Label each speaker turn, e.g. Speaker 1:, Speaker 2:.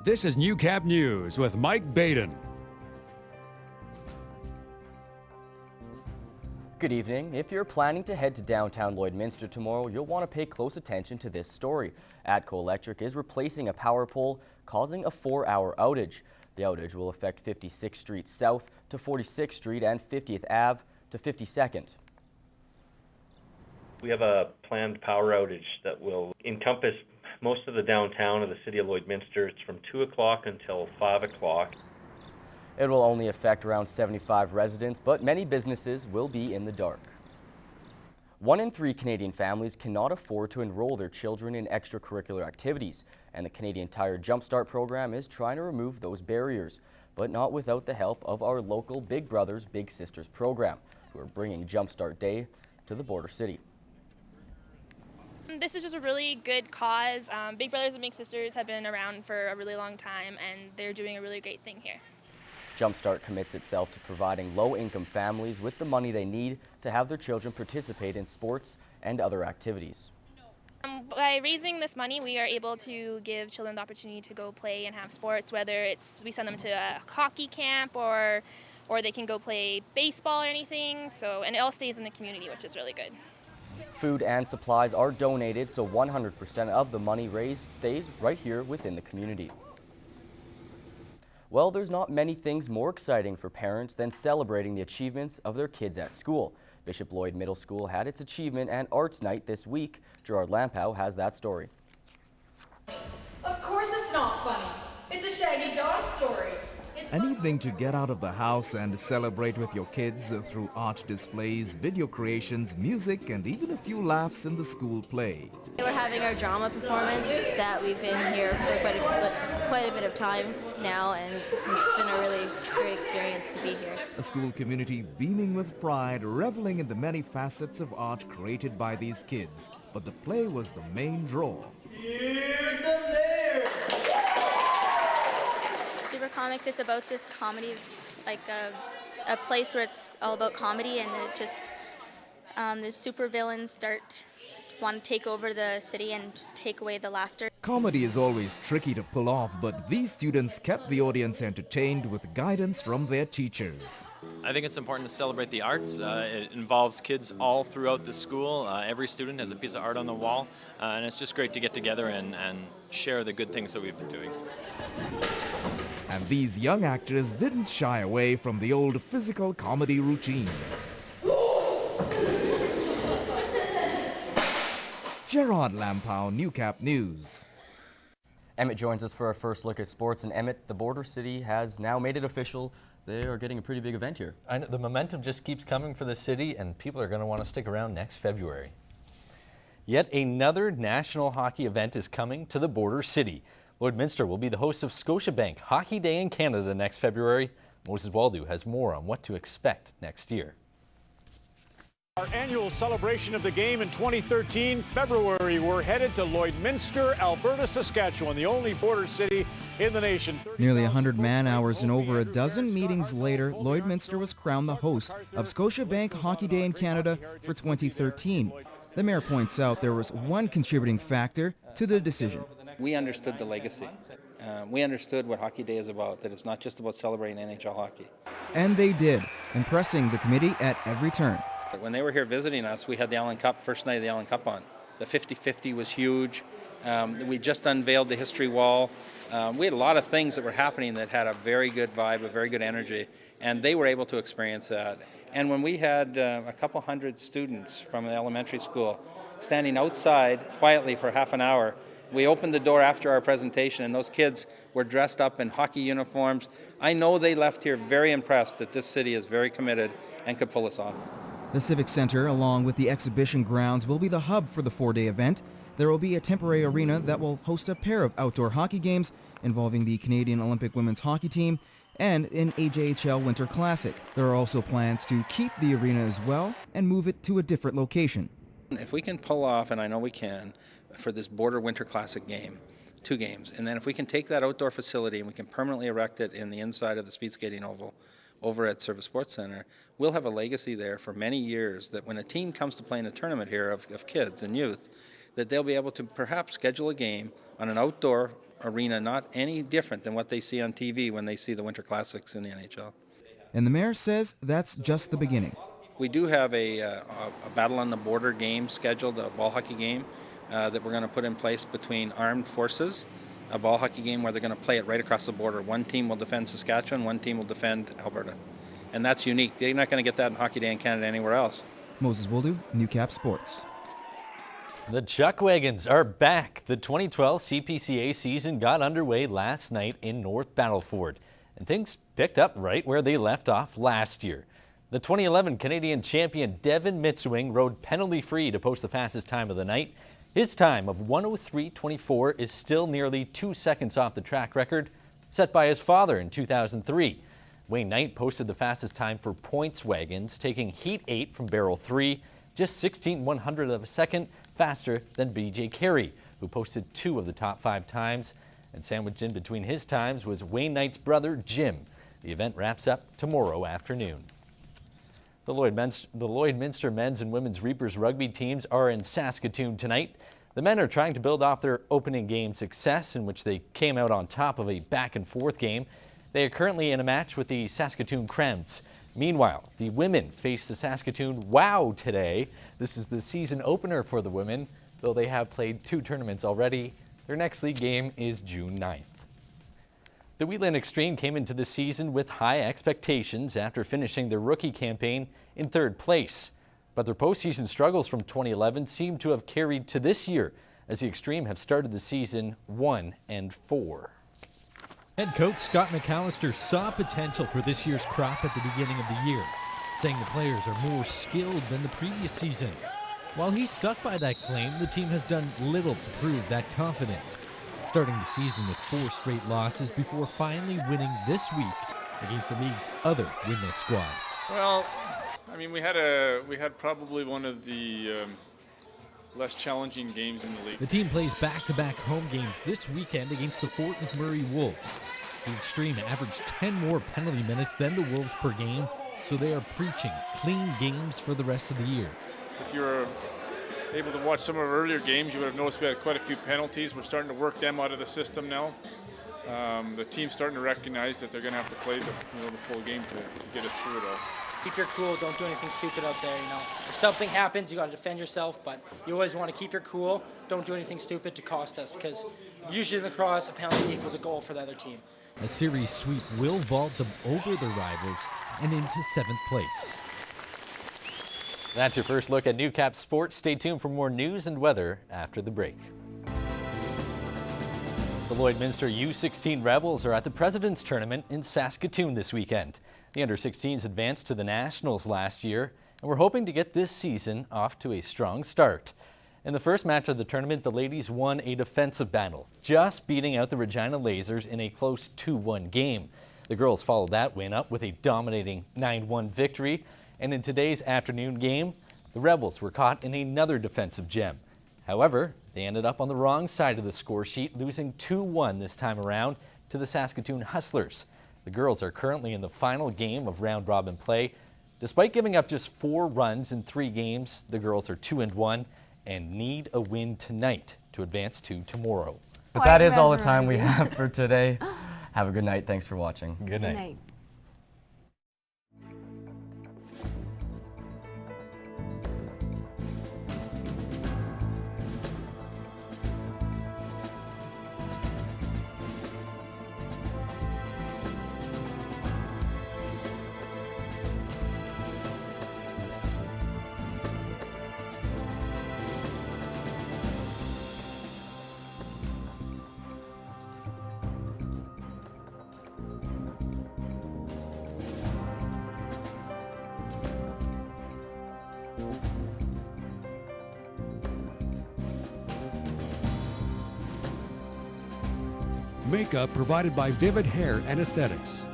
Speaker 1: This is Newcap News with Mike Baden.
Speaker 2: Good evening. If you're planning to head to downtown Lloydminster tomorrow, you'll want to pay close attention to this story. ATCO Electric is replacing a power pole, causing a 4-hour outage. The outage will affect 56th Street South to 46th Street and 50th Ave to 52nd.
Speaker 3: We have a planned power outage that will encompass most of the downtown of the city of Lloydminster. It's from 2 o'clock until 5 o'clock.
Speaker 2: It will only affect around 75 residents, but many businesses will be in the dark. 1 in 3 Canadian families cannot afford to enroll their children in extracurricular activities, and the Canadian Tire Jumpstart program is trying to remove those barriers, but not without the help of our local Big Brothers Big Sisters program, who are bringing Jumpstart Day to the border city.
Speaker 4: This is just a really good cause. Big Brothers and Big Sisters have been around for a really long time, and they're doing a really great thing here.
Speaker 2: Jumpstart commits itself to providing low-income families with the money they need to have their children participate in sports and other activities.
Speaker 4: By raising this money, we are able to give children the opportunity to go play and have sports, whether it's we send them to a hockey camp or they can go play baseball or anything. And it all stays in the community, which is really good.
Speaker 2: Food and supplies are donated, so 100% of the money raised stays right here within the community. Well, there's not many things more exciting for parents than celebrating the achievements of their kids at school. Bishop Lloyd Middle School had its Achievement and Arts Night this week. Gerard Lampow has that story.
Speaker 5: Of course it's not funny. It's a shaggy dog story.
Speaker 6: An evening to get out of the house and celebrate with your kids through art displays, video creations, music, and even a few laughs in the school play.
Speaker 7: We're having our drama performance that we've been here for quite a bit of time now, and it's been a really great experience to be here.
Speaker 6: A school community beaming with pride, reveling in the many facets of art created by these kids. But the play was the main draw.
Speaker 5: Here's the mayor!
Speaker 8: Super Comics, it's about this comedy, like a place where it's all about comedy, and it just the super villains want to take over the city and take away the laughter.
Speaker 6: Comedy is always tricky to pull off, but these students kept the audience entertained with guidance from their teachers.
Speaker 9: I think it's important to celebrate the arts. It involves kids all throughout the school. Every student has a piece of art on the wall, and it's just great to get together and share the good things that we've been doing.
Speaker 6: And these young actors didn't shy away from the old physical comedy routine. Gerard Lampow, Newcap News.
Speaker 2: Emmett joins us for our first look at sports. And Emmett, the border city has now made it official. They are getting a pretty big event here.
Speaker 10: I know, the momentum just keeps coming for the city, and people are going to want to stick around next February. Yet another national hockey event is coming to the border city. Lloydminster will be the host of Scotiabank Hockey Day in Canada next February. Moses Waldo has more on what to expect next year.
Speaker 11: Our annual celebration of the game in 2013, February, we're headed to Lloydminster, Alberta, Saskatchewan, the only border city in the nation.
Speaker 12: Nearly 100 man-hours and over a dozen meetings later, Lloydminster was crowned the host of Scotiabank Hockey Day in Canada for 2013. The mayor points out there was one contributing factor to the decision.
Speaker 13: We understood the legacy. We understood what Hockey Day is about, that it's not just about celebrating NHL hockey.
Speaker 12: And they did, impressing the committee at every turn.
Speaker 13: When they were here visiting us, we had the Allen Cup, first night of the Allen Cup on. The 50-50 was huge. We just unveiled the history wall. We had a lot of things that were happening that had a very good vibe, a very good energy, and they were able to experience that. And when we had a couple hundred students from the elementary school standing outside quietly for half an hour, we opened the door after our presentation, and those kids were dressed up in hockey uniforms. I know they left here very impressed that this city is very committed and could pull us off.
Speaker 12: The Civic Center, along with the exhibition grounds, will be the hub for the 4-day event. There will be a temporary arena that will host a pair of outdoor hockey games involving the Canadian Olympic women's hockey team and an AJHL Winter Classic. There are also plans to keep the arena as well and move it to a different location.
Speaker 13: If we can pull off, and I know we can, for this Border Winter Classic game, 2 games, and then if we can take that outdoor facility and we can permanently erect it in the inside of the speed skating oval over at Service Sports Center, we'll have a legacy there for many years that when a team comes to play in a tournament here of kids and youth, that they'll be able to perhaps schedule a game on an outdoor arena not any different than what they see on TV when they see the Winter Classics in the NHL.
Speaker 12: And the mayor says that's just the beginning.
Speaker 13: We do have a Battle on the Border game scheduled, a ball hockey game that we're going to put in place between armed forces, a ball hockey game where they're going to play it right across the border. One team will defend Saskatchewan, one team will defend Alberta. And that's unique. They're not going to get that in Hockey Day in Canada anywhere else.
Speaker 12: Moses Wildu, Newcap Sports.
Speaker 10: The Chuck Wagons are back. The 2012 CPCA season got underway last night in North Battleford, and things picked up right where they left off last year. The 2011 Canadian champion Devin Mitswing rode penalty-free to post the fastest time of the night. His time of 1:03.24 is still nearly 2 seconds off the track record set by his father in 2003. Wayne Knight posted the fastest time for points wagons, taking Heat 8 from Barrel 3, just 16/100 of a second faster than BJ Carey, who posted 2 of the top 5 times. And sandwiched in between his times was Wayne Knight's brother, Jim. The event wraps up tomorrow afternoon. The Lloydminster men's and women's Reapers rugby teams are in Saskatoon tonight. The men are trying to build off their opening game success, in which they came out on top of a back-and-forth game. They are currently in a match with the Saskatoon Krems. Meanwhile, the women face the Saskatoon Wow today. This is the season opener for the women, though they have played 2 tournaments already. Their next league game is June 9th. The Wheatland Extreme came into the season with high expectations after finishing their rookie campaign in 3rd place. But their postseason struggles from 2011 seem to have carried to this year, as the Extreme have started the season 1-4.
Speaker 14: Head coach Scott McAllister saw potential for this year's crop at the beginning of the year, saying the players are more skilled than the previous season. While he stuck by that claim, the team has done little to prove that confidence, starting the season with 4 straight losses before finally winning this week against the league's other winless squad.
Speaker 15: Well, I mean, we had probably one of the less challenging games in the league.
Speaker 14: The team plays back-to-back home games this weekend against the Fort McMurray Wolves. The Extreme averaged 10 more penalty minutes than the Wolves per game, so they are preaching clean games for the rest of the year.
Speaker 15: If you were able to watch some of our earlier games, you would have noticed we had quite a few penalties. We're starting to work them out of the system now. The team's starting to recognize that they're going to have to play the full game to get us through it all.
Speaker 16: Keep your cool, don't do anything stupid out there, If something happens, you got to defend yourself, but you always want to keep your cool, don't do anything stupid to cost us, because usually in lacrosse, a penalty equals a goal for the other team.
Speaker 14: A series sweep will vault them over their rivals and into 7th place.
Speaker 10: That's your first look at Newcap Sports. Stay tuned for more news and weather after the break. The Lloydminster U16 Rebels are at the President's Tournament in Saskatoon this weekend. The under-16s advanced to the Nationals last year, and we're hoping to get this season off to a strong start. In the first match of the tournament, the ladies won a defensive battle, just beating out the Regina Lasers in a close 2-1 game. The girls followed that win up with a dominating 9-1 victory, and in today's afternoon game, the Rebels were caught in another defensive gem. However, they ended up on the wrong side of the score sheet, losing 2-1 this time around to the Saskatoon Hustlers. The girls are currently in the final game of round-robin play. Despite giving up just 4 runs in 3 games, the girls are 2-1 and need a win tonight to advance to tomorrow.
Speaker 2: But that is all the time we have for today. Have a good night. Thanks for watching.
Speaker 10: Good night.
Speaker 1: Makeup provided by Vivid Hair and Aesthetics.